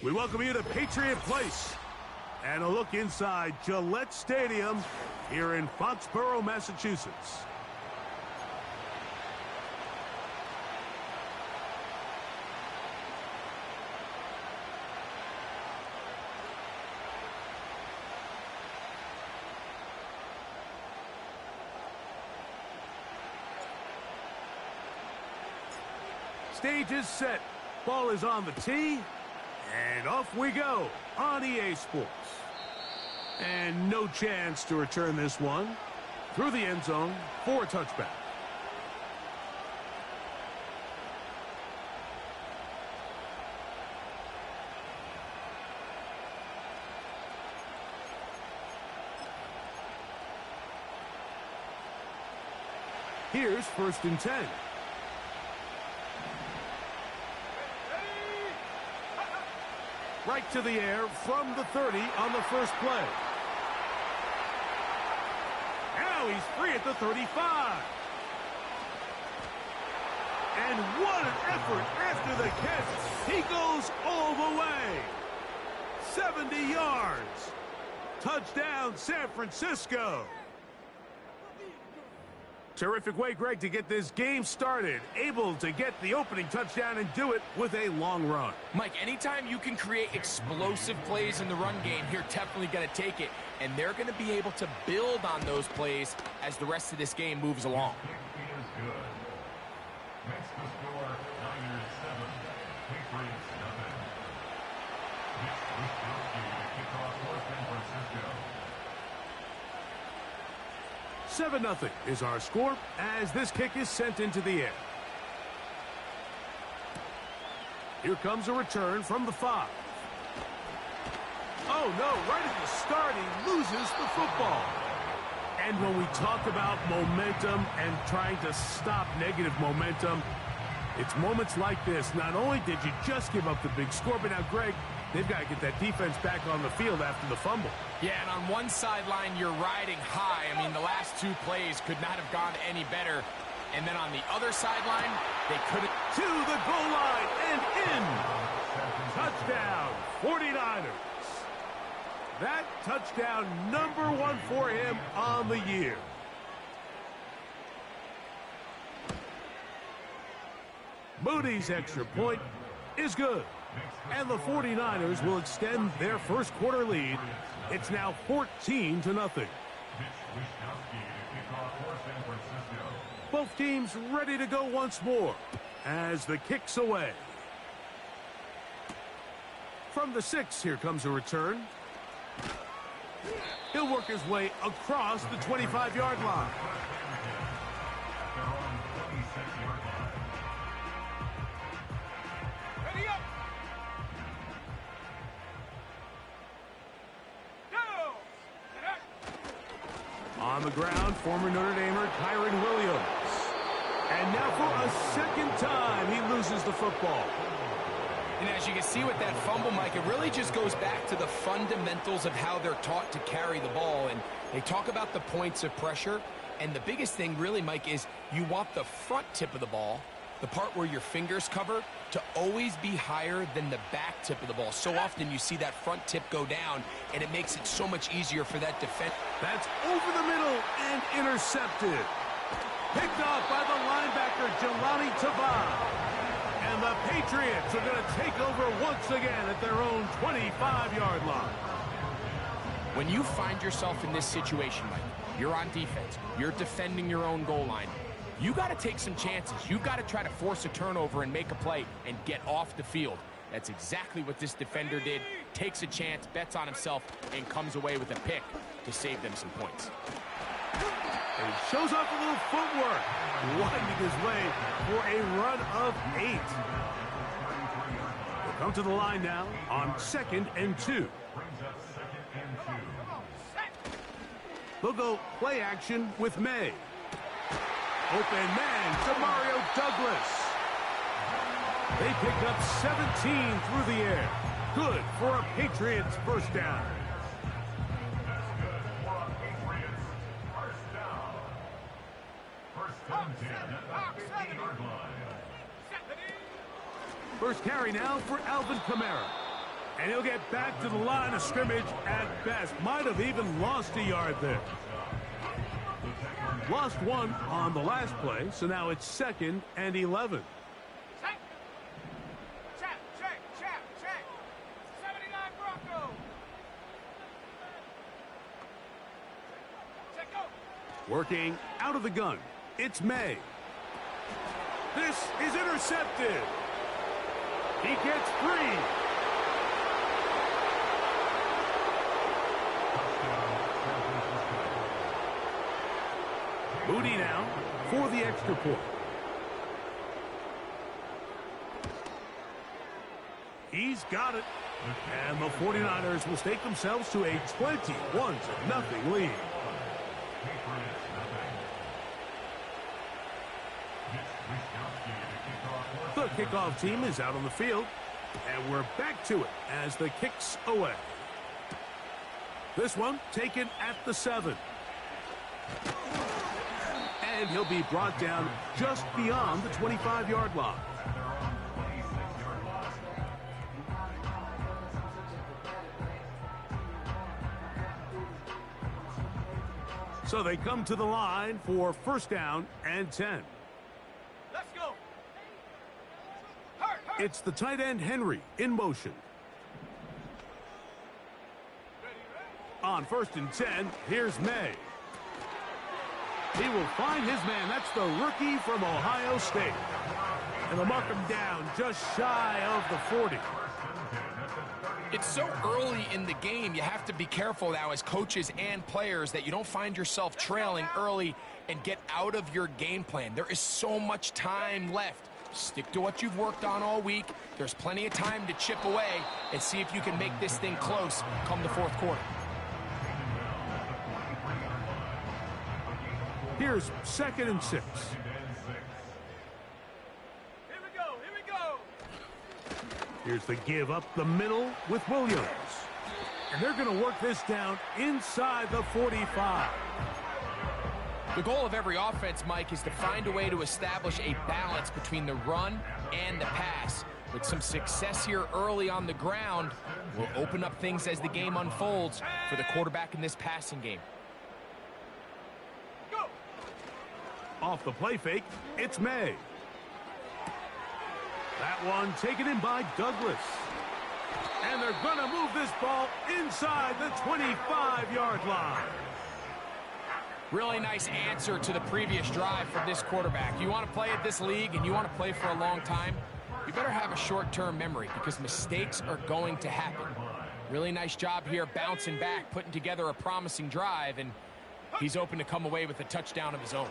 We welcome you to Patriot Place and a look inside Gillette Stadium here in Foxborough, Massachusetts. Stage is set. Ball is on the tee. And off we go on EA Sports. And no chance to return this one. Through the end zone for a touchback. Here's 1st and 10. Right to the air from the 30 on the first play. Now he's free at the 35. And what an effort after the catch. He goes all the way. 70 yards. Touchdown, San Francisco. Terrific way, Greg, to get this game started. Able to get the opening touchdown and do it with a long run. Mike, anytime you can create explosive plays in the run game, you're definitely going to take it. And they're going to be able to build on those plays as the rest of this game moves along. Makes the score Niners 7, Patriots nothing. Mitch Wischowski to kick off for San Francisco. 7-0 is our score as this kick is sent into the air. Here comes a return from the 5. Oh no, right at the start he loses the football. And when we talk about momentum and trying to stop negative momentum, it's moments like this. Not only did you just give up the big score, but now, Greg, they've got to get that defense back on the field after the fumble. Yeah, and on one sideline, you're riding high. I mean, the last 2 plays could not have gone any better. And then on the other sideline, they couldn't. To the goal line and in. Touchdown, 49ers. That touchdown #1 for him on the year. Moody's extra point is good. And the 49ers will extend their first quarter lead. It's now 14-0. Both teams ready to go once more as the kick's away. From the 6, here comes a return. He'll work his way across the 25-yard line. On the ground, former Notre Damer Kyren Williams. And now for a second time, he loses the football. And as you can see with that fumble, Mike, it really just goes back to the fundamentals of how they're taught to carry the ball. And they talk about the points of pressure. And the biggest thing really, Mike, is you want the front tip of the ball, the part where your fingers cover, to always be higher than the back tip of the ball. So often you see that front tip go down, and it makes it so much easier for that defense. That's over the middle and intercepted. Picked off by the linebacker, Jelani Tavai. And the Patriots are going to take over once again at their own 25-yard line. When you find yourself in this situation, Mike, you're on defense, you're defending your own goal line, you got to take some chances. You got to try to force a turnover and make a play and get off the field. That's exactly what this defender did. Takes a chance, bets on himself, and comes away with a pick to save them some points. And he shows off a little footwork, winding his way for a run of 8. We'll come to the line now on 2nd and 2. They'll go play action with May. Open man to Mario Douglas. They pick up 17 through the air. Good for a Patriots first down. First carry now for Alvin Kamara. And he'll get back to the line of scrimmage at best. Might have even lost a yard there. Lost one on the last play, so now it's 2nd and 11. Check. 79 Bronco. Check go. Working out of the gun, it's May. This is intercepted. He gets free. Moody now for the extra point. He's got it. And the 49ers will stake themselves to a 21-0 lead. The kickoff team is out on the field, and we're back to it as the kick's away. This one taken at the 7. And he'll be brought down just beyond the 25-yard line. So they come to the line for 1st down and 10. Let's go. It's the tight end Henry in motion. On 1st and 10, here's May. He will find his man. That's the rookie from Ohio State. And they'll mark him down just shy of the 40. It's so early in the game, you have to be careful now as coaches and players that you don't find yourself trailing early and get out of your game plan. There is so much time left. Stick to what you've worked on all week. There's plenty of time to chip away and see if you can make this thing close come the 4th quarter. Here's 2nd and 6. Here we go. Here's the give up the middle with Williams. And they're going to work this down inside the 45. The goal of every offense, Mike, is to find a way to establish a balance between the run and the pass. With some success here early on the ground, will open up things as the game unfolds for the quarterback in this passing game. Go. Off the play fake, it's May. That one taken in by Douglas. And they're going to move this ball inside the 25-yard line. Really nice answer to the previous drive from this quarterback. You want to play at this league and you want to play for a long time, you better have a short-term memory because mistakes are going to happen. Really nice job here bouncing back, putting together a promising drive, and he's open to come away with a touchdown of his own.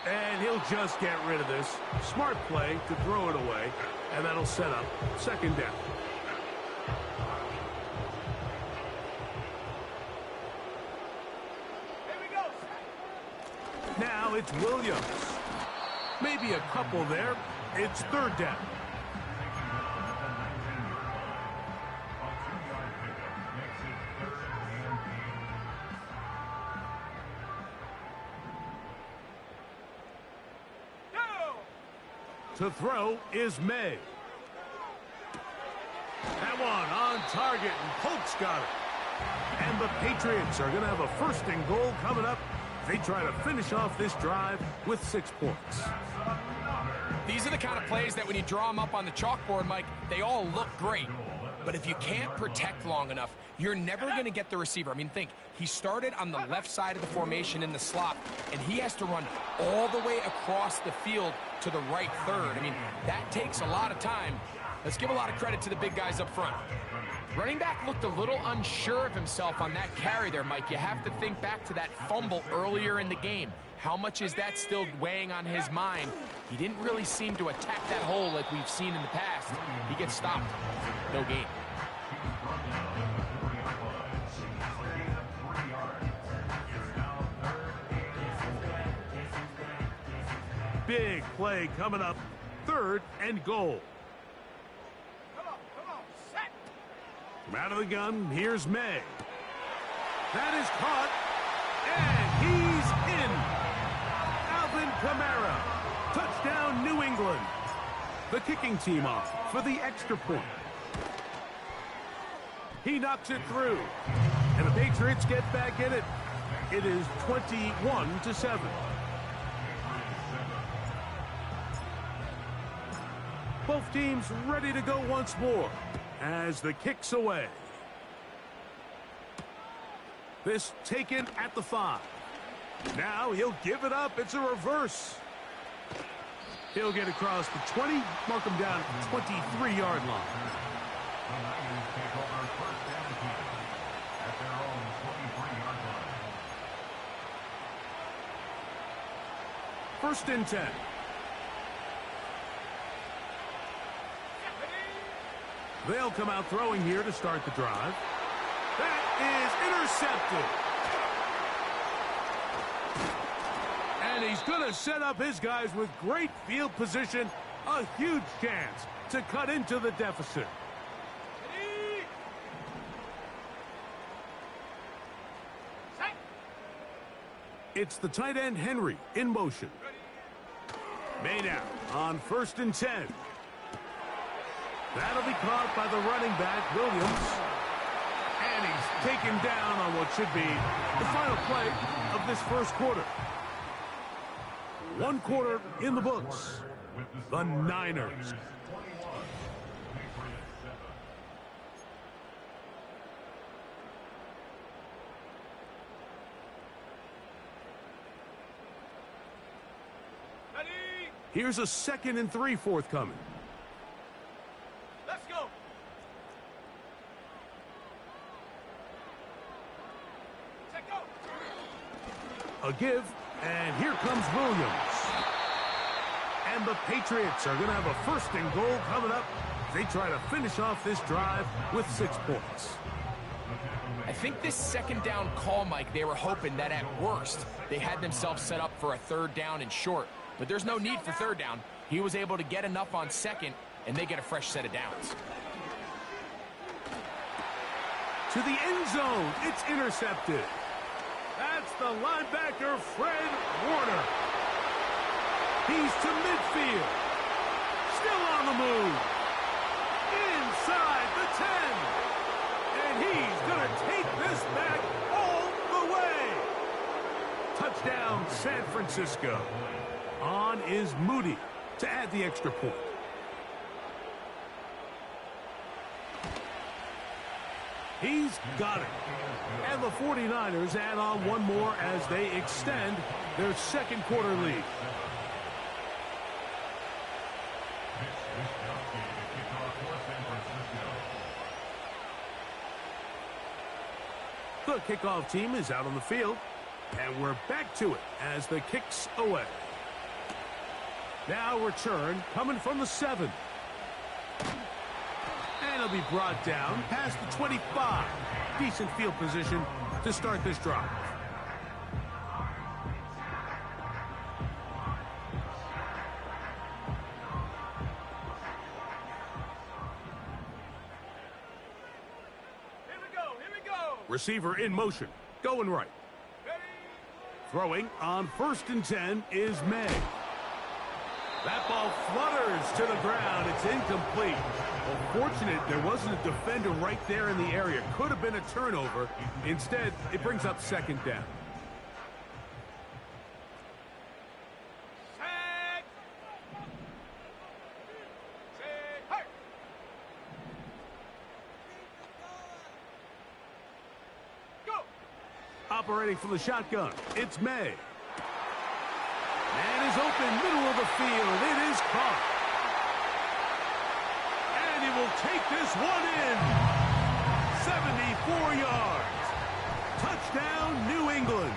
And he'll just get rid of this. Smart play to throw it away, and that'll set up 2nd down. Here we go. Now it's Williams. Maybe a couple there. It's 3rd down. To throw is May. That one on target, and Polk's got it. And the Patriots are going to have a 1st and goal coming up. They try to finish off this drive with 6 points. These are the kind of plays that when you draw them up on the chalkboard, Mike, they all look great. But if you can't protect long enough, you're never going to get the receiver. I mean, think, he started on the left side of the formation in the slot, and he has to run all the way across the field to the right third. I mean, that takes a lot of time. Let's give a lot of credit to the big guys up front. Running back looked a little unsure of himself on that carry there, Mike. You have to think back to that fumble earlier in the game. How much is that still weighing on his mind? He didn't really seem to attack that hole like we've seen in the past. He gets stopped. No gain. Big play coming up. 3rd and goal. Come on, set. From out of the gun, here's May. That is caught, and he's in. Alvin Kamara. Touchdown, New England. the kicking team off for the extra point. He knocks it through, and the Patriots get back in it. It is 21-7. Both teams ready to go once more as the kick's away. This taken at the 5. Now he'll give it up. It's a reverse. He'll get across the 20, mark him down at the 23-yard line. The Niners take over first down again at their own 23-yard line. First and 10. They'll come out throwing here to start the drive. That is intercepted. And he's going to set up his guys with great field position. A huge chance to cut into the deficit. It's the tight end Henry in motion. Made out on first and 10. That'll be caught by the running back, Williams. And he's taken down on what should be the final play of this first quarter. One quarter in the books. The Niners. Here's a 2nd and 3 forthcoming. Let's go. Check go. A give, and here comes Williams. And the Patriots are going to have a 1st and goal coming up. They try to finish off this drive with 6 points. I think this 2nd down call, Mike, they were hoping that at worst they had themselves set up for a 3rd down and short. But there's no need for 3rd down. He was able to get enough on 2nd, and they get a fresh set of downs. To the end zone, it's intercepted. That's the linebacker, Fred Warner. He's to midfield. Still on the move. Inside the 10. And he's going to take this back all the way. Touchdown, San Francisco. On is Moody to add the extra point. He's got it. And the 49ers add on one more as they extend their 2nd quarter lead. The kickoff team is out on the field, and we're back to it as the kick's away. Now return coming from the 7. And it'll be brought down past the 25. Decent field position to start this drive. Here we go. Here we go. Receiver in motion, going right. Ready. Throwing on 1st and 10 is May. That ball flutters to the ground. It's incomplete. Well, fortunate there wasn't a defender right there in the area. Could have been a turnover. Instead, it brings up 2nd down. Set. Set. Hey. Go. Operating from the shotgun, it's May. Man is open, middle of the field. It is caught. And he will take this one in. 74 yards. Touchdown, New England.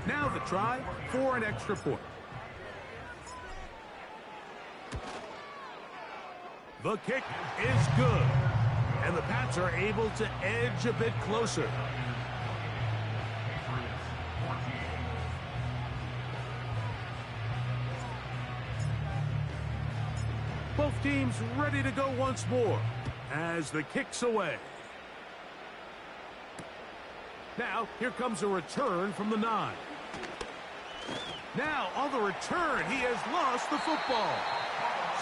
Now the try for an extra point. The kick is good. And the Pats are able to edge a bit closer. Both teams ready to go once more as the kick's away. Now, here comes a return from the 9. Now, on the return, he has lost the football.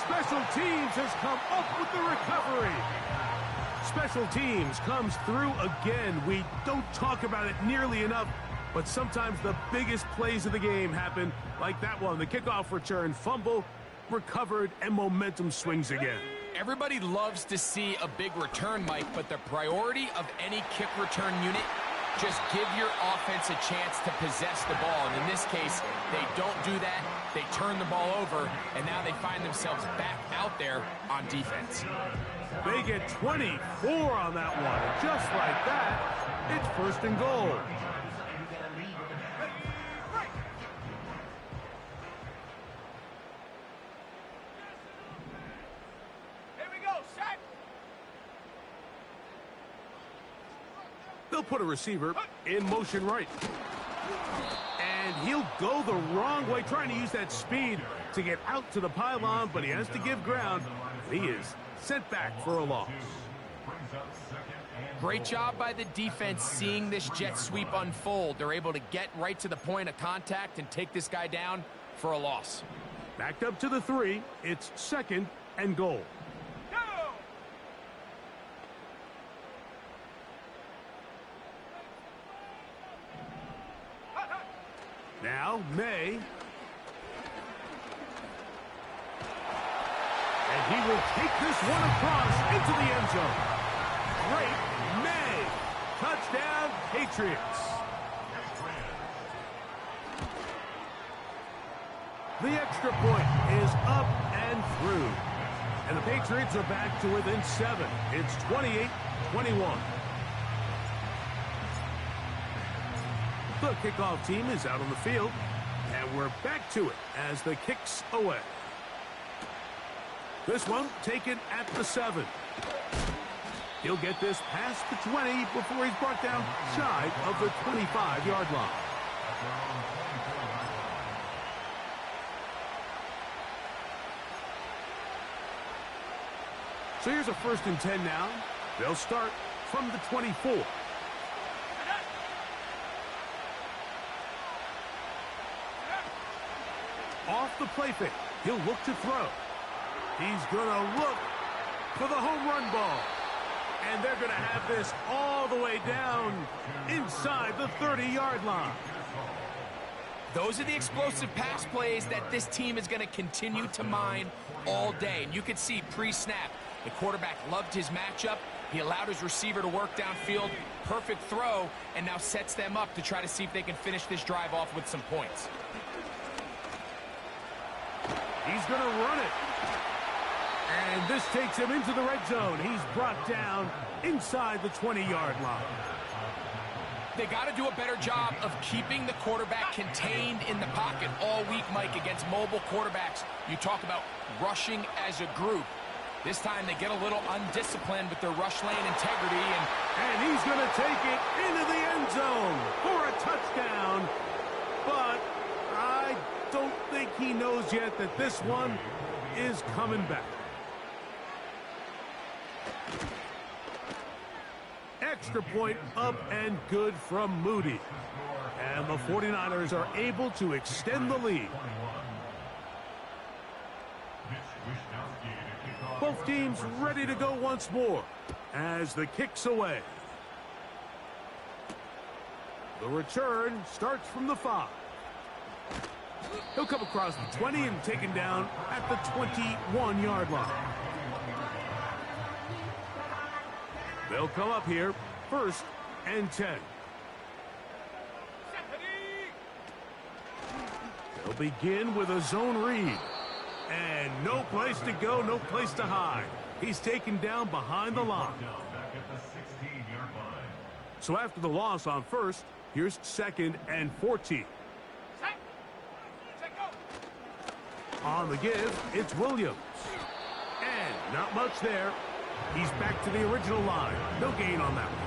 Special teams has come up with the recovery. Special teams comes through again. We don't talk about it nearly enough, but sometimes the biggest plays of the game happen, like that one. The kickoff return, fumble, recovered, and momentum swings again. Everybody loves to see a big return, Mike, but the priority of any kick return unit, just give your offense a chance to possess the ball. And in this case, they don't do that. They turn the ball over, and now they find themselves back out there on defense. They get 24 on that one. And just like that, it's first and goal. Here we go, set. They'll put a receiver in motion right. And he'll go the wrong way, trying to use that speed to get out to the pylon, but he has to give ground. He is sent back for a loss. Great job by the defense seeing this jet sweep unfold. They're able to get right to the point of contact and take this guy down for a loss. Backed up to the 3. It's second and goal. Go. Now, May. And he will take this one across into the end zone. Great May. Touchdown, Patriots. The extra point is up and through. And the Patriots are back to within 7. It's 28-21. The kickoff team is out on the field. And we're back to it as the kick's away. This one taken at the 7. He'll get this past the 20 before he's brought down shy of the 25-yard line. So here's a 1st and 10 now. They'll start from the 24. Off the play fake. He'll look to throw. He's going to look for the home run ball. And they're going to have this all the way down inside the 30-yard line. Those are the explosive pass plays that this team is going to continue to mine all day. And you could see pre-snap, the quarterback loved his matchup. He allowed his receiver to work downfield. Perfect throw, and now sets them up to try to see if they can finish this drive off with some points. He's going to run it. And this takes him into the red zone. He's brought down inside the 20-yard line. They got to do a better job of keeping the quarterback contained in the pocket all week, Mike, against mobile quarterbacks. You talk about rushing as a group. This time they get a little undisciplined with their rush lane integrity. And he's going to take it into the end zone for a touchdown. But I don't think he knows yet that this one is coming back. Extra point up and good from Moody. And the 49ers are able to extend the lead. Both teams ready to go once more as the kick's away. The return starts from the 5. He'll come across the 20 and taken down at the 21-yard line. They'll come up here, 1st and 10. They'll begin with a zone read. And no place to go, no place to hide. He's taken down behind the line. So after the loss on 1st, here's 2nd and 14. On the give, it's Williams. And not much there. He's back to the original line. No gain on that one.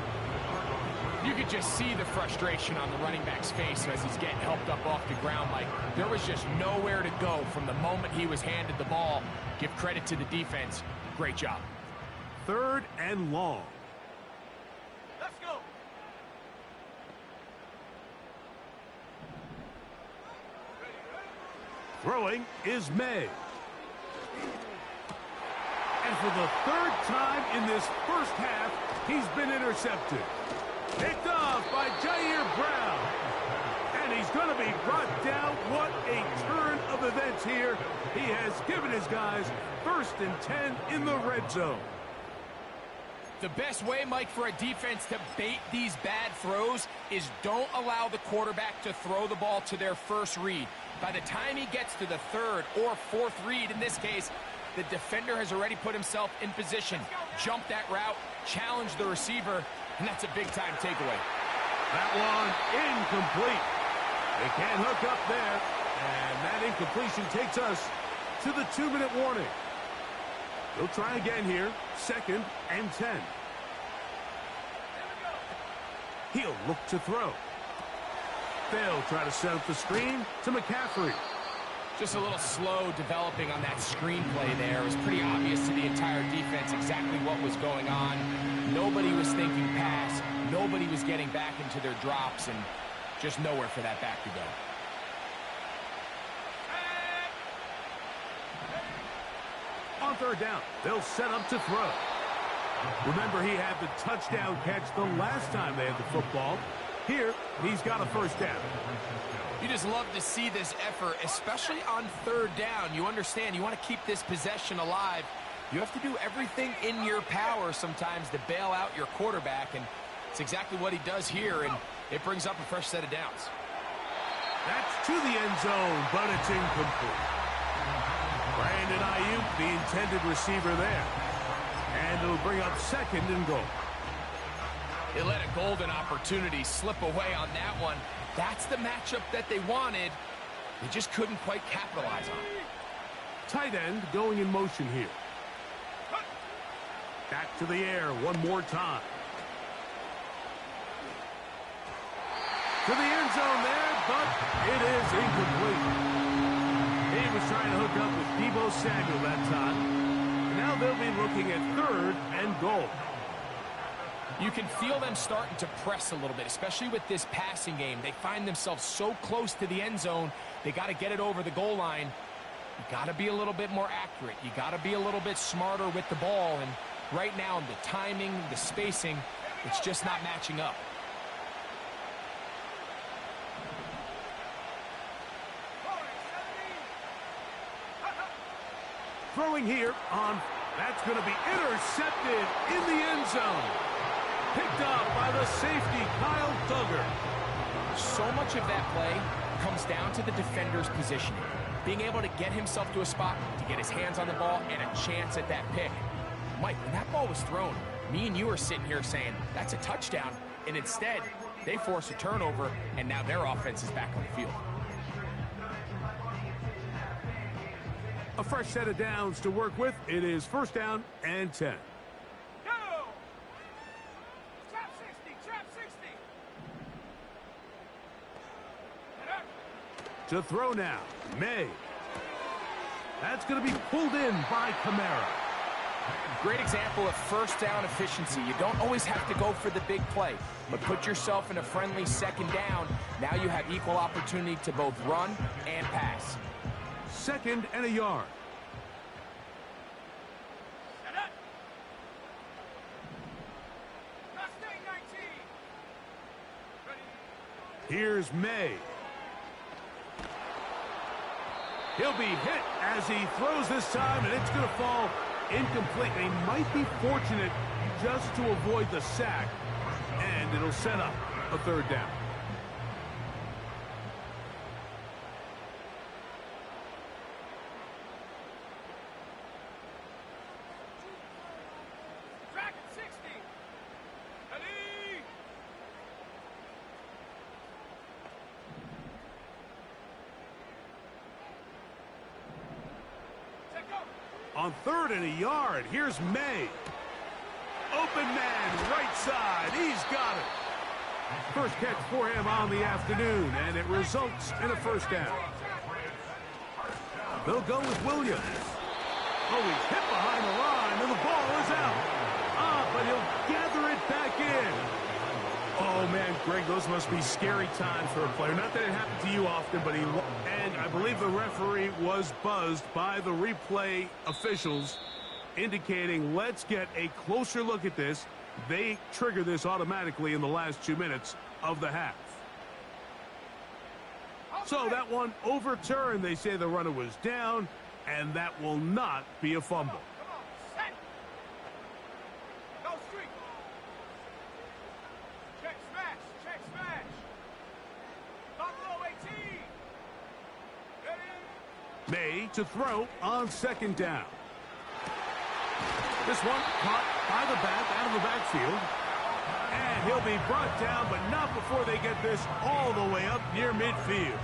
You could just see the frustration on the running back's face as he's getting helped up off the ground. Like, there was just nowhere to go from the moment he was handed the ball. Give credit to the defense. Great job. 3rd and long. Let's go. Ready, Throwing is May. And for the third time in this first half, he's been intercepted. Picked off by Jair Brown. And he's going to be brought down. What a turn of events here. He has given his guys 1st and 10 in the red zone. The best way, Mike, for a defense to bait these bad throws is don't allow the quarterback to throw the ball to their first read. By the time he gets to the 3rd or 4th read, in this case, the defender has already put himself in position, jump that route, challenge the receiver, and that's a big-time takeaway. That one incomplete. They can't hook up there, and that incompletion takes us to the 2-minute warning. They'll try again here, 2nd and 10. He'll look to throw. They'll try to set up the screen to McCaffrey. Just a little slow developing on that screenplay there. It was pretty obvious to the entire defense exactly what was going on. Nobody was thinking pass. Nobody was getting back into their drops, and just nowhere for that back to go. On 3rd down, they'll set up to throw. Remember, he had the touchdown catch the last time they had the football. Here, he's got a 1st down. You just love to see this effort, especially on 3rd down. You understand, you want to keep this possession alive. You have to do everything in your power sometimes to bail out your quarterback, and it's exactly what he does here, and it brings up a fresh set of downs. That's to the end zone, but it's incomplete. Brandon Ayuk, the intended receiver there. And it'll bring up 2nd and goal. They let a golden opportunity slip away on that one. That's the matchup that they wanted. They just couldn't quite capitalize on it. Tight end going in motion here. Back to the air one more time. To the end zone there, but it is incomplete. He was trying to hook up with Deebo Samuel that time. Now they'll be looking at 3rd and goal. You can feel them starting to press a little bit, especially with this passing game. They find themselves so close to the end zone, they got to get it over the goal line. You got to be a little bit more accurate. You got to be a little bit smarter with the ball. And right now, the timing, the spacing, it's just not matching up. Throwing here on, that's going to be intercepted in the end zone. Picked up by the safety, Kyle Duggar. So much of that play comes down to the defender's positioning. Being able to get himself to a spot, to get his hands on the ball, and a chance at that pick. Mike, when that ball was thrown, me and you are sitting here saying, that's a touchdown. And instead, they force a turnover, and now their offense is back on the field. A fresh set of downs to work with. It is 1st down and 10. Go! Trap 60, trap 60. To throw now, May. That's going to be pulled in by Kamara. Great example of 1st down efficiency. You don't always have to go for the big play, but put yourself in a friendly 2nd down. Now you have equal opportunity to both run and pass. 2nd and a yard. Set up. Mustang 19. Ready. Here's May. He'll be hit as he throws this time, and it's going to fall incomplete. They might be fortunate just to avoid the sack, and it'll set up a 3rd down. Track at 60. Ready. Set go. On 3rd and a yard, here's May. Open man, right side. He's got it. First catch for him on the afternoon, and it results in a 1st down. They'll go with Williams. Oh, he's hit behind the line, and the ball is out. But he'll gather it back in. Oh, man, Greg, those must be scary times for a player. Not that it happened to you often, but and I believe the referee was buzzed by the replay officials indicating, let's get a closer look at this. They trigger this automatically in the last 2 minutes of the half. So that one overturned. They say the runner was down, and that will not be a fumble. Come on, set. Go streak. Check smash, check smash. Buffalo 18. Ready? May to throw on second down. This one caught by the back, out of the backfield. And he'll be brought down, but not before they get this all the way up near midfield.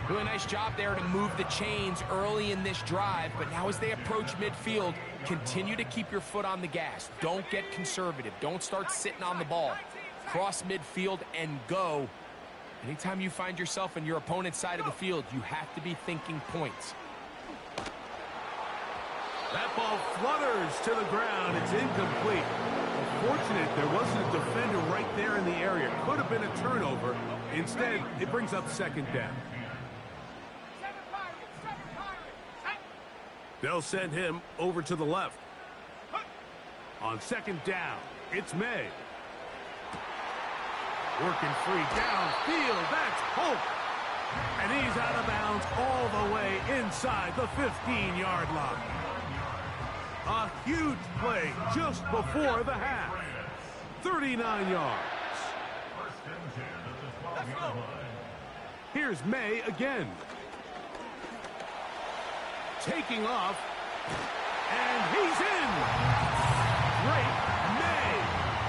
Really nice job there to move the chains early in this drive, but now as they approach midfield, continue to keep your foot on the gas. Don't get conservative. Don't start sitting on the ball. Cross midfield and go. Anytime you find yourself on your opponent's side of the field, you have to be thinking points. That ball flutters to the ground. It's incomplete. Fortunate there wasn't a defender right there in the area. Could have been a turnover. Instead, it brings up second down. Seven Pirates. They'll send him over to the left. On second down, it's May. Working free downfield. That's Holt. And he's out of bounds all the way inside the 15-yard line. A huge play just before the half. 39 yards. Here's May again. Taking off. And he's in. Great May.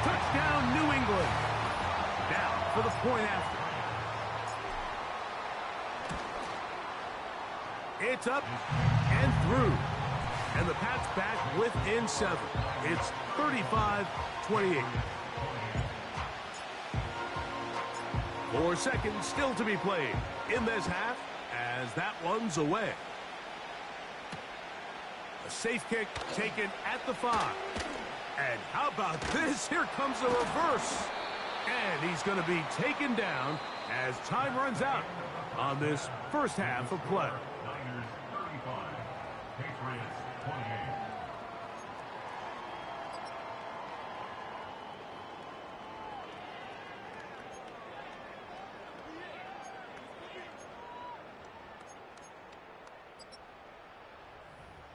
Touchdown, New England. Now for the point after. It's up and through. And the Pats back within 7. It's 35-28. 4 seconds still to be played in this half as that one's away. A safe kick taken at the 5. And how about this? Here comes the reverse. And he's going to be taken down as time runs out on this first half of play. Niners 35, Patriots 28.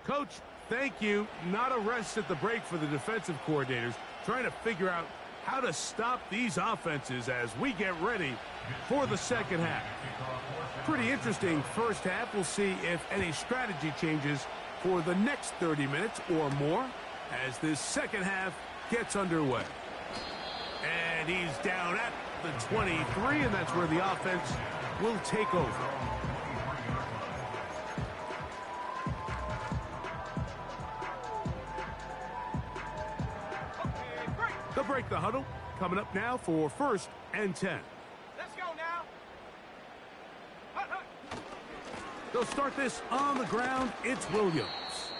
Coach, thank you. Not a rest at the break for the defensive coordinators, trying to figure out how to stop these offenses as we get ready for the second half. Pretty interesting first half. We'll see if any strategy changes for the next 30 minutes or more as this second half gets underway. And he's down at the 23, and that's where the offense will take over. They'll break the huddle. Coming up now for 1st and 10. Let's go now. Hut, hut. They'll start this on the ground. It's Williams.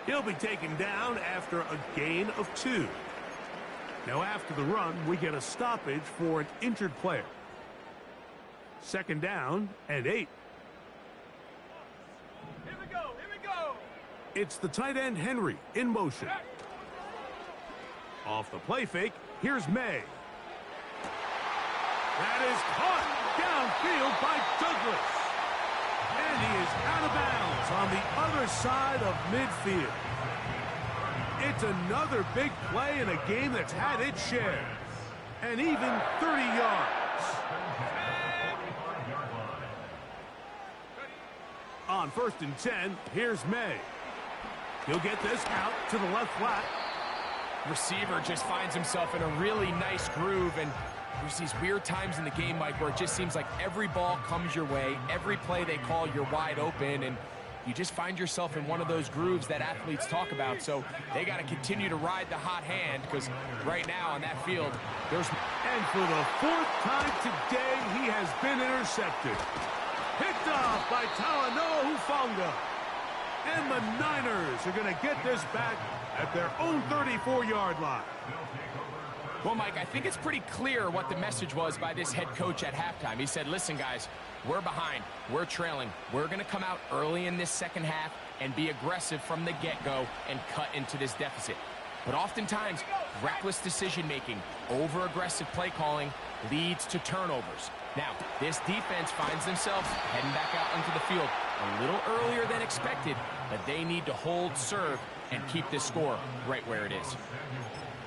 He'll be taken down after a gain of 2. Now after the run, we get a stoppage for an injured player. 2nd down and 8. Here we go. Here we go. It's the tight end Henry in motion. Off the play fake, here's May. That is caught downfield by Douglas. And he is out of bounds on the other side of midfield. It's another big play in a game that's had its share. And even 30 yards. On 1st and 10, here's May. He'll get this out to the left flat. Receiver just finds himself in a really nice groove, and there's these weird times in the game, Mike, where it just seems like every ball comes your way, every play they call, you're wide open, and you just find yourself in one of those grooves that athletes talk about. So they got to continue to ride the hot hand, because right now on that field, there's... And for the 4th time today, he has been intercepted. Picked off by Talanoa Hufanga. And the Niners are going to get this back at their own 34-yard line. Well, Mike, I think it's pretty clear what the message was by this head coach at halftime. He said, listen, guys, we're behind. We're trailing. We're going to come out early in this second half and be aggressive from the get-go and cut into this deficit. But oftentimes, reckless decision-making, over-aggressive play calling leads to turnovers. Now, this defense finds themselves heading back out onto the field a little earlier than expected, but they need to hold serve and keep this score right where it is.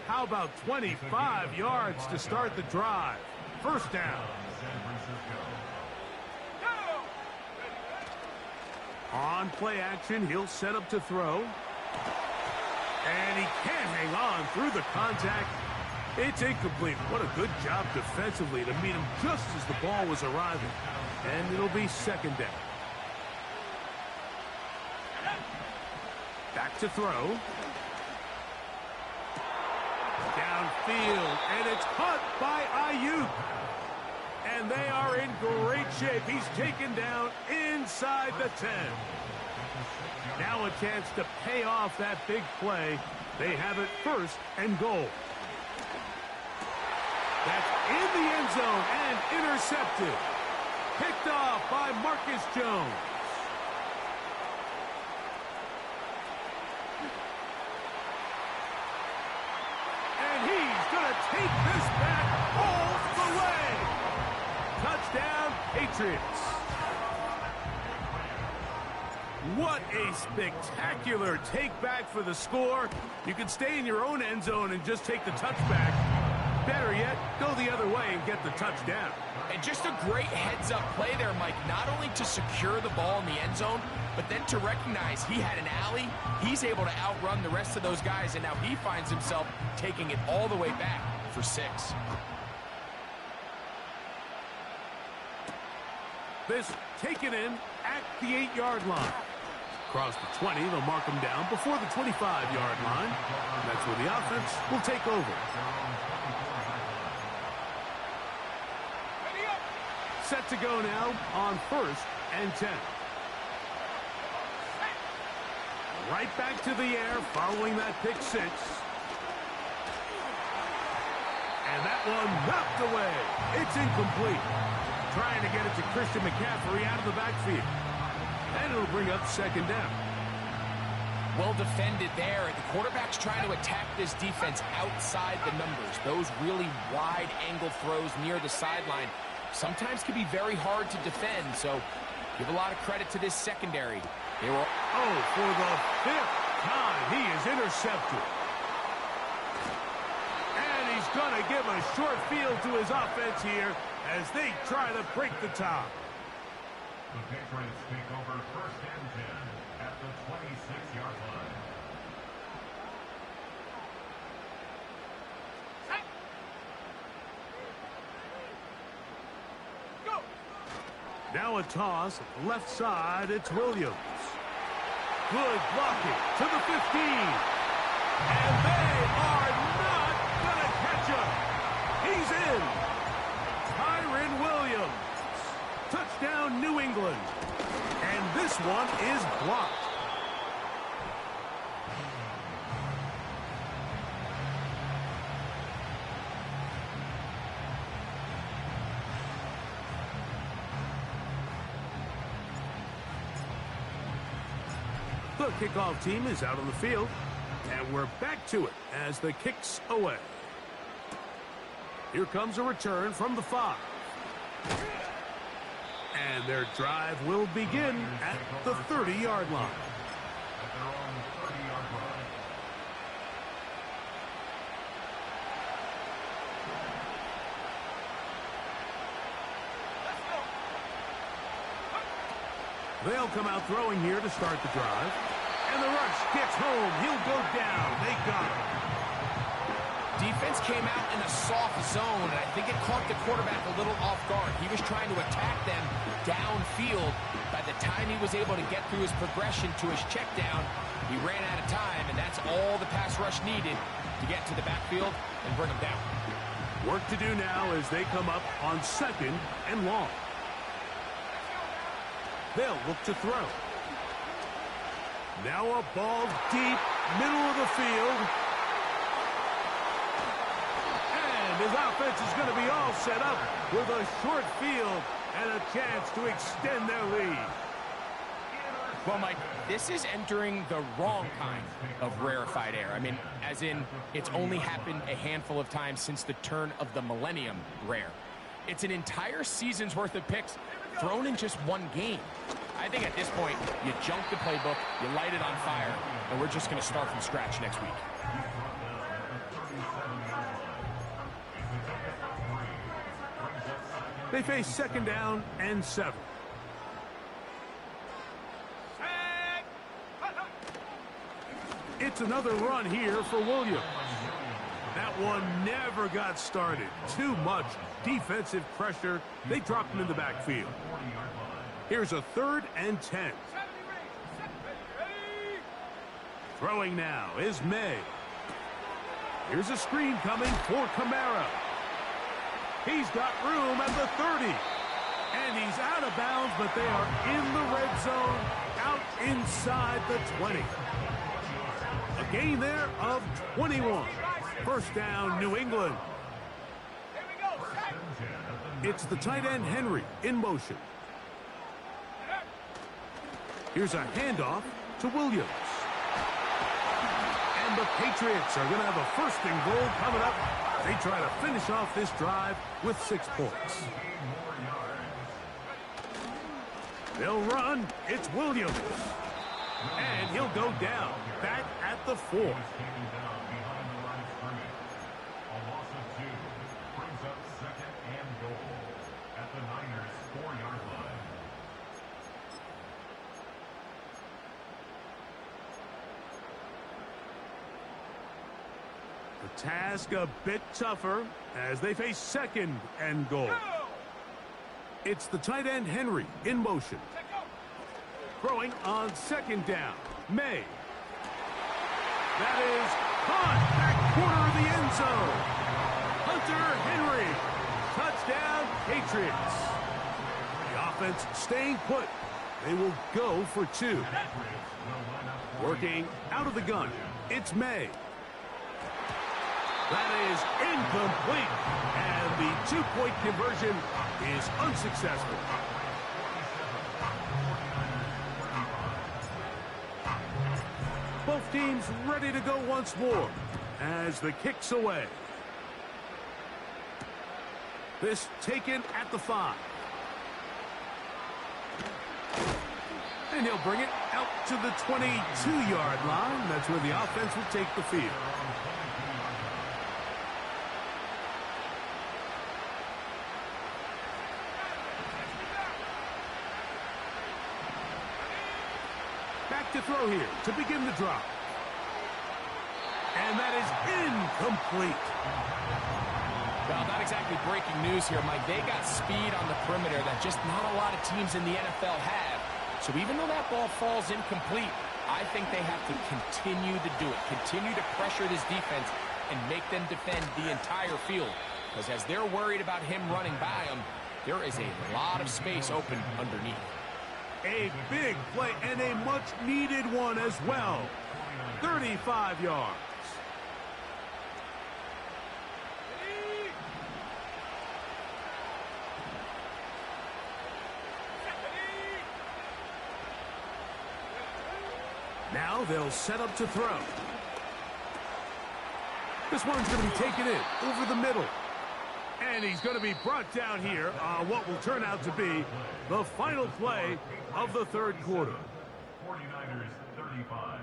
How about 25 yards to start the drive? First down. On play action, he'll set up to throw. And he can't hang on through the contact. It's incomplete. What a good job defensively to meet him just as the ball was arriving. And it'll be second down. Back to throw. Downfield, and it's caught by Ayuk. And they are in great shape. He's taken down inside the 10. Now a chance to pay off that big play. They have it first and goal. That's in the end zone and intercepted. Picked off by Marcus Jones. Take this back all the way. Touchdown, Patriots. What a spectacular take back for the score. You can stay in your own end zone and just take the touchback. Better yet, go the other way and get the touchdown. And just a great heads-up play there, Mike. Not only to secure the ball in the end zone, but then to recognize he had an alley. He's able to outrun the rest of those guys, and now he finds himself taking it all the way back for 6. This taken in at the 8-yard line. Across the 20, they'll mark him down before the 25-yard line. That's where the offense will take over. Set to go now on 1st and 10. Right back to the air following that pick 6. And that one knocked away. It's incomplete. Trying to get it to Christian McCaffrey out of the backfield. And it'll bring up second down. Well defended there. The quarterback's trying to attack this defense outside the numbers. Those really wide angle throws near the sideline sometimes can be very hard to defend, so give a lot of credit to this secondary. They were... Oh, for the 5th time, he is intercepted. And he's going to give a short field to his offense here as they try to break the top. The Patriots take over 1st and 10 at the 26-yard line. Now a toss, left side, it's Williams. Good blocking to the 15. And they are not going to catch him. He's in. Kyren Williams. Touchdown, New England. And this one is blocked. The kickoff team is out on the field, and we're back to it as the kick's away. Here comes a return from the 5. And their drive will begin at the 30-yard line. At their own 30-yard line. They'll come out throwing here to start the drive. And the rush gets home. He'll go down. They got him. Defense came out in a soft zone, and I think it caught the quarterback a little off guard. He was trying to attack them downfield. By the time he was able to get through his progression to his check down, he ran out of time, and that's all the pass rush needed to get to the backfield and bring him down. Work to do now as they come up on 2nd and long. They'll look to throw. Now a ball deep, middle of the field. And his offense is going to be all set up with a short field and a chance to extend their lead. Well, Mike, this is entering the wrong kind of rarefied air. I mean, as in, it's only happened a handful of times since the turn of the millennium rare. It's an entire season's worth of picks thrown in just one game. I think at this point, you junk the playbook, you light it on fire, and we're just going to start from scratch next week. They face second down and 7. It's another run here for Williams. That one never got started. Too much defensive pressure. They dropped him in the backfield. Here's a 3rd and 10. Throwing now is May. Here's a screen coming for Kamara. He's got room at the 30. And he's out of bounds, but they are in the red zone, out inside the 20. A gain there of 21. First down, New England. It's the tight end, Henry, in motion. Here's a handoff to Williams. And the Patriots are going to have a 1st and goal coming up. They try to finish off this drive with 6 points. They'll run. It's Williams. And he'll go down, back at the 4. The task a bit tougher as they face 2nd and goal. It's the tight end, Henry, in motion. Throwing on 2nd down. May. That is caught back corner of the end zone. Hunter Henry. Touchdown, Patriots. The offense staying put. They will go for 2. Working out of the gun. It's May. That is incomplete. And the 2-point conversion is unsuccessful. Both teams ready to go once more as the kick's away. This taken at the 5. And he'll bring it out to the 22-yard line. That's where the offense will take the field. Back to throw here to begin the drop. And that is incomplete. Well, not exactly breaking news here, Mike. They got speed on the perimeter that just not a lot of teams in the NFL have. So even though that ball falls incomplete, I think they have to continue to do it. Continue to pressure this defense and make them defend the entire field. Because as they're worried about him running by them, there is a lot of space open underneath. A big play and a much-needed one as well. 35 yards. Now they'll set up to throw. This one's going to be taken in over the middle. And he's going to be brought down here on what will turn out to be the final play of the 3rd quarter. 49ers 35.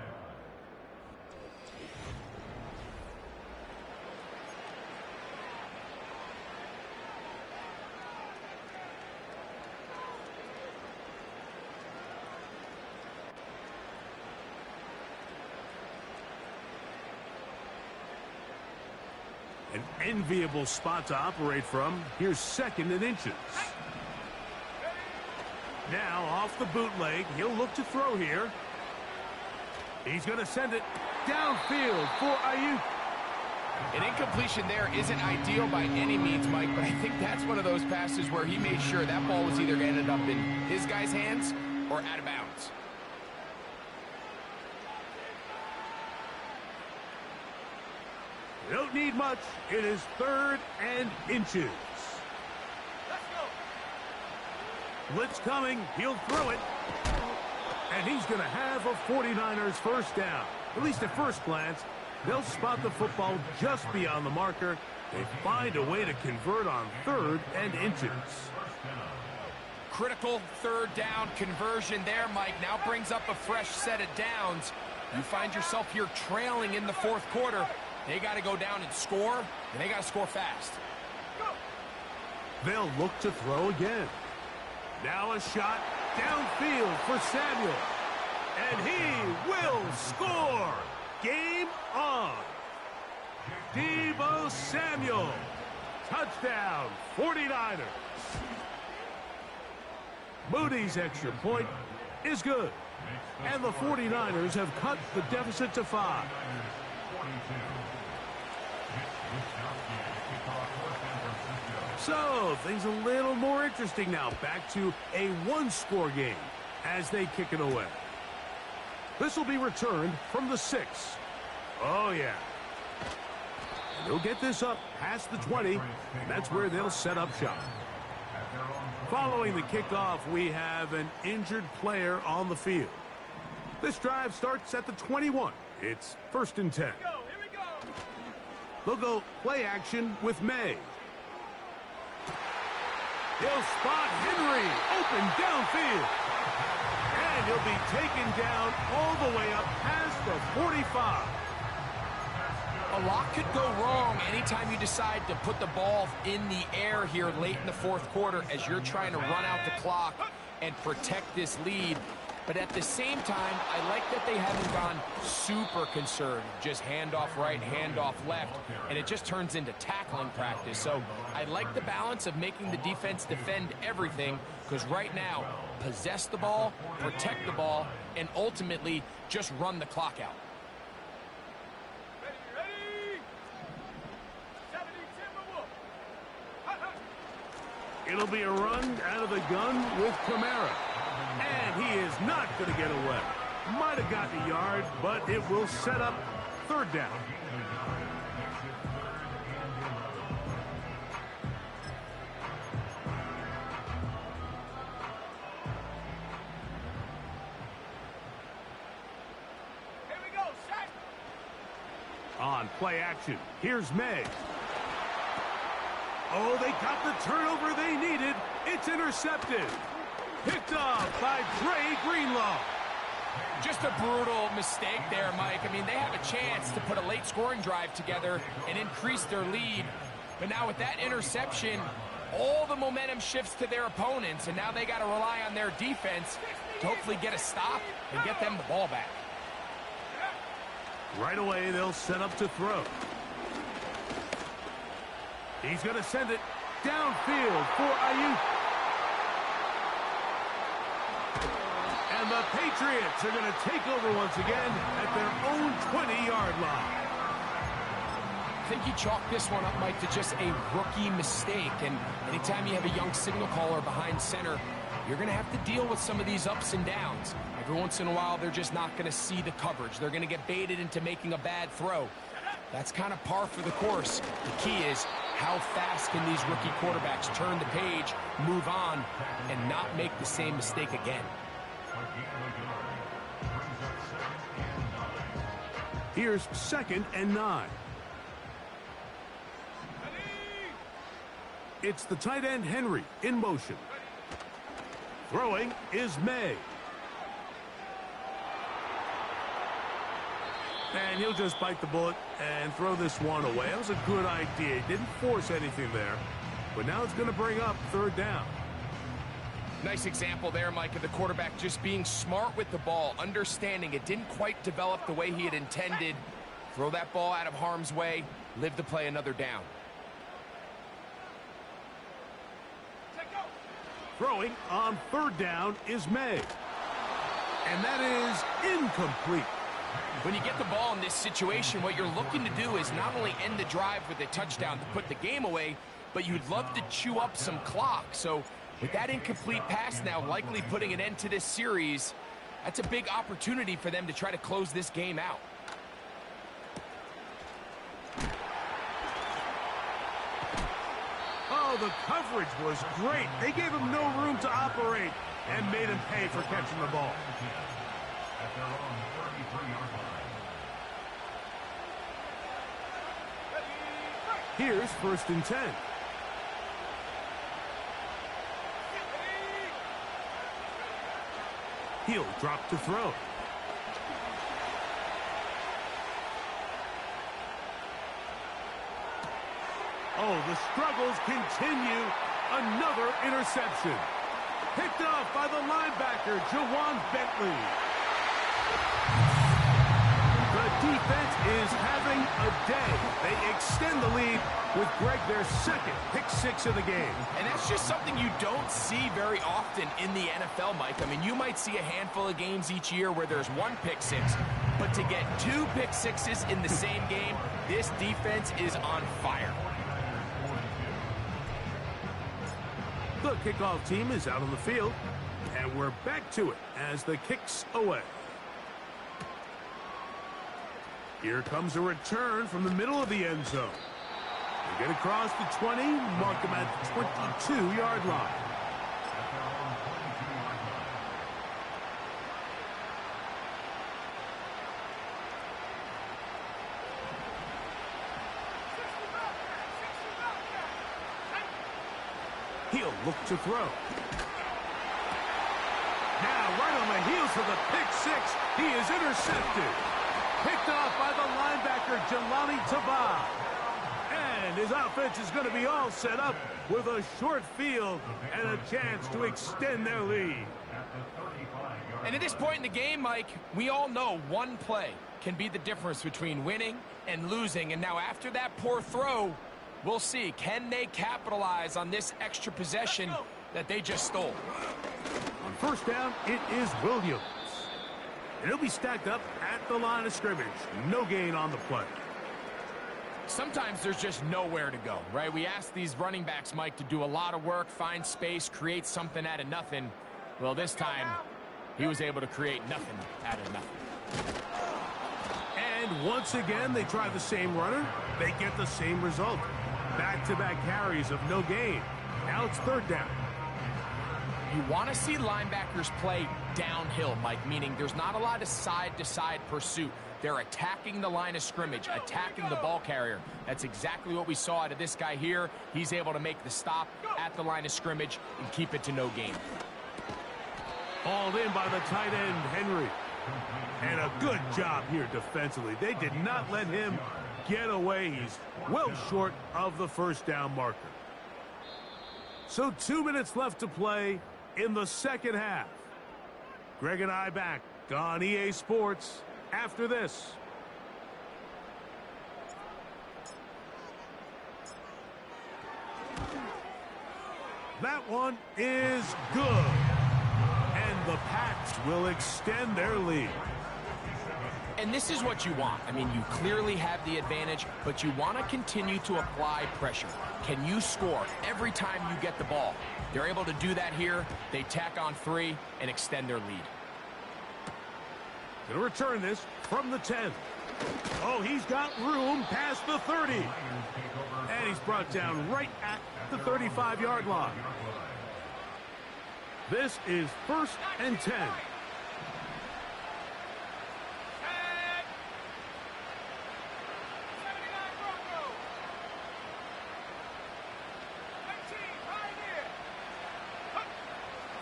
An enviable spot to operate from. Here's 2nd and inches. Now off the bootleg. He'll look to throw here. He's going to send it downfield for Ayuk. An incompletion there isn't ideal by any means, Mike, but I think that's one of those passes where he made sure that ball was either going to end up in his guy's hands or out of bounds. You don't need much. It is 3rd and inches. Let's go. Blitz coming. He'll throw it. And he's going to have a 49ers first down. At least at first glance, they'll spot the football just beyond the marker. They find a way to convert on 3rd and inches. Critical 3rd down conversion there, Mike. Now brings up a fresh set of downs. You find yourself here trailing in the 4th quarter. They got to go down and score, and they got to score fast. They'll look to throw again. Now a shot downfield for Samuel. And he will score. Game on. Deebo Samuel. Touchdown, 49ers. Moody's extra point is good. And the 49ers have cut the deficit to 5. So, things a little more interesting now. Back to a one-score game as they kick it away. This will be returned from the 6. Oh, yeah. And they'll get this up past the 20. And that's where they'll set up shop. Following the kickoff, we have an injured player on the field. This drive starts at the 21. It's 1st and 10. Here we go. They'll go play action with May. He'll spot Henry open downfield. And he'll be taken down all the way up past the 45. A lot could go wrong anytime you decide to put the ball in the air here late in the 4th quarter as you're trying to run out the clock and protect this lead. But at the same time, I like that they haven't gone super conservative. Just handoff right, handoff left, and it just turns into tackling practice. So I like the balance of making the defense defend everything, because right now, possess the ball, protect the ball, and ultimately just run the clock out. Ready. 70 Timberwolf. Hut, hut. It'll be a run out of the gun with Kamara. And he is not going to get away. Might have gotten a yard, but it will set up 3rd down. Here we go. Set. On play action, here's May. Oh, they got the turnover they needed. It's intercepted. Picked off by Dre Greenlaw. Just a brutal mistake there, Mike. I mean, they have a chance to put a late scoring drive together and increase their lead. But now with that interception, all the momentum shifts to their opponents, and now they got to rely on their defense to hopefully get a stop and get them the ball back. Right away, they'll set up to throw. He's going to send it downfield for Ayuk. And the Patriots are going to take over once again at their own 20-yard line. I think you chalk this one up, Mike, to just a rookie mistake. And anytime you have a young signal caller behind center, you're going to have to deal with some of these ups and downs. Every once in a while, they're just not going to see the coverage. They're going to get baited into making a bad throw. That's kind of par for the course. The key is how fast can these rookie quarterbacks turn the page, move on, and not make the same mistake again. Here's 2nd and 9. It's the tight end Henry in motion. Throwing is May. And he'll just bite the bullet and throw this one away. That was a good idea. He didn't force anything there. But now it's going to bring up 3rd down. Nice example there, Mike, of the quarterback just being smart with the ball, understanding it didn't quite develop the way he had intended. Throw that ball out of harm's way, live to play another down. Throwing on 3rd down is May. And that is incomplete. When you get the ball in this situation, what you're looking to do is not only end the drive with a touchdown to put the game away, but you'd love to chew up some clock. So with that incomplete pass now likely putting an end to this series, that's a big opportunity for them to try to close this game out. Oh, the coverage was great. They gave him no room to operate and made him pay for catching the ball. At their own 33-yard line. Here's 1st and 10. He'll drop to throw. Oh, the struggles continue. Another interception. Picked off by the linebacker, Jawan Bentley. The defense is having a day. They extend the lead with Greg, their 2nd pick 6 of the game. And that's just something you don't see very often in the NFL, Mike. I mean, you might see a handful of games each year where there's 1 pick 6, but to get 2 pick 6s in the same game, this defense is on fire. The kickoff team is out on the field, and we're back to it as the kick's away. Here comes a return from the middle of the end zone. They get across the 20, mark them at the 22-yard line. At their own 22-yard line. He'll look to throw. Now, right on the heels of the pick 6, he is intercepted. Picked off by the linebacker, Jelani Tavai. And his offense is going to be all set up with a short field and a chance to extend their lead. At the 35-yard And at this point in the game, Mike, we all know one play can be the difference between winning and losing. And now after that poor throw, we'll see, can they capitalize on this extra possession that they just stole? On 1st down, it is Williams. And he'll be stacked up at the line of scrimmage. No gain on the play. Sometimes there's just nowhere to go, right? We ask these running backs, Mike, to do a lot of work, find space, create something out of nothing. Well, this time, he was able to create nothing out of nothing. And once again, they try the same runner. They get the same result. Back-to-back carries of no gain. Now it's 3rd down. You want to see linebackers play downhill, Mike, meaning there's not a lot of side-to-side pursuit. They're attacking the line of scrimmage, attacking the ball carrier. That's exactly what we saw out of this guy here. He's able to make the stop at the line of scrimmage and keep it to no gain. Hauled in by the tight end, Henry. And a good job here defensively. They did not let him get away. He's well short of the 1st down marker. So 2 minutes left to play in the 2nd half. Greg and I back on EA Sports after this. That one is good. And the Pats will extend their lead. And this is what you want. I mean, you clearly have the advantage, but you want to continue to apply pressure. Can you score every time you get the ball? They're able to do that here. They tack on 3 and extend their lead. Gonna return this from the 10. Oh, he's got room past the 30. And he's brought down right at the 35-yard line. This is 1st and 10.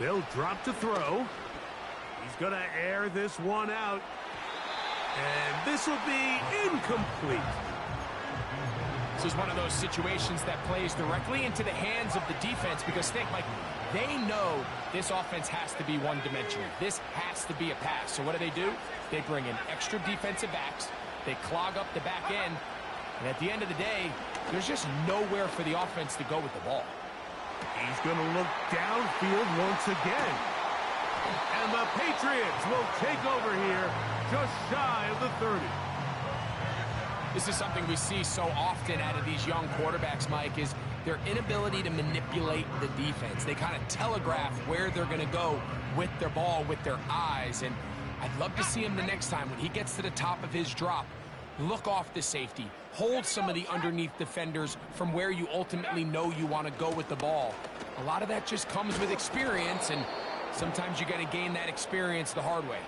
They'll drop to throw. He's going to air this one out. And this will be incomplete. This is one of those situations that plays directly into the hands of the defense because think, Mike, they know this offense has to be one-dimensional. This has to be a pass. So what do? They bring in extra defensive backs. They clog up the back end. And at the end of the day, there's just nowhere for the offense to go with the ball. He's going to look downfield once again. And the Patriots will take over here just shy of the 30. This is something we see so often out of these young quarterbacks, Mike, is their inability to manipulate the defense. They kind of telegraph where they're going to go with their ball, with their eyes. And I'd love to see him the next time when he gets to the top of his drop, look off the safety. Hold some of the underneath defenders from where you ultimately know you want to go with the ball. A lot of that just comes with experience, and sometimes you're going to gain that experience the hard way.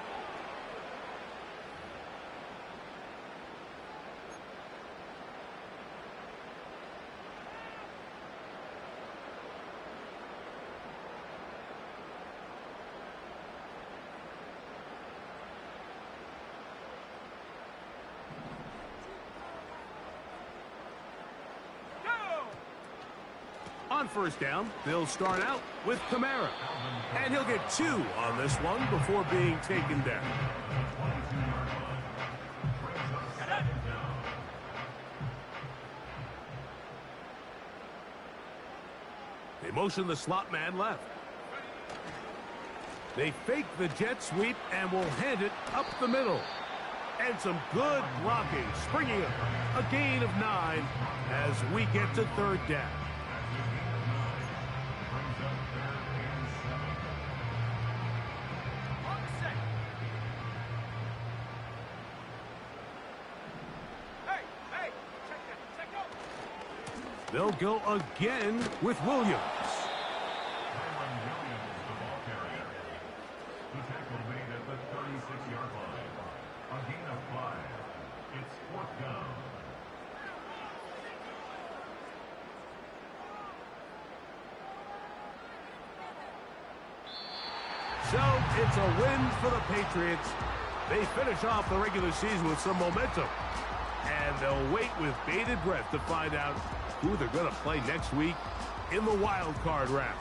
On first down, they'll start out with Kamara. And he'll get 2 on this one before being taken down. They motion the slot man left. They fake the jet sweep and will hand it up the middle. And some good blocking, springing up a gain of 9 as we get to third down. They'll go again with Williams. Cameron Williams, the ball carrier. The tackle made at the 36-yard line. A gain of 5. It's 4th down. So it's a win for the Patriots. They finish off the regular season with some momentum. And they'll wait with bated breath to find out who they're going to play next week in the wild card round.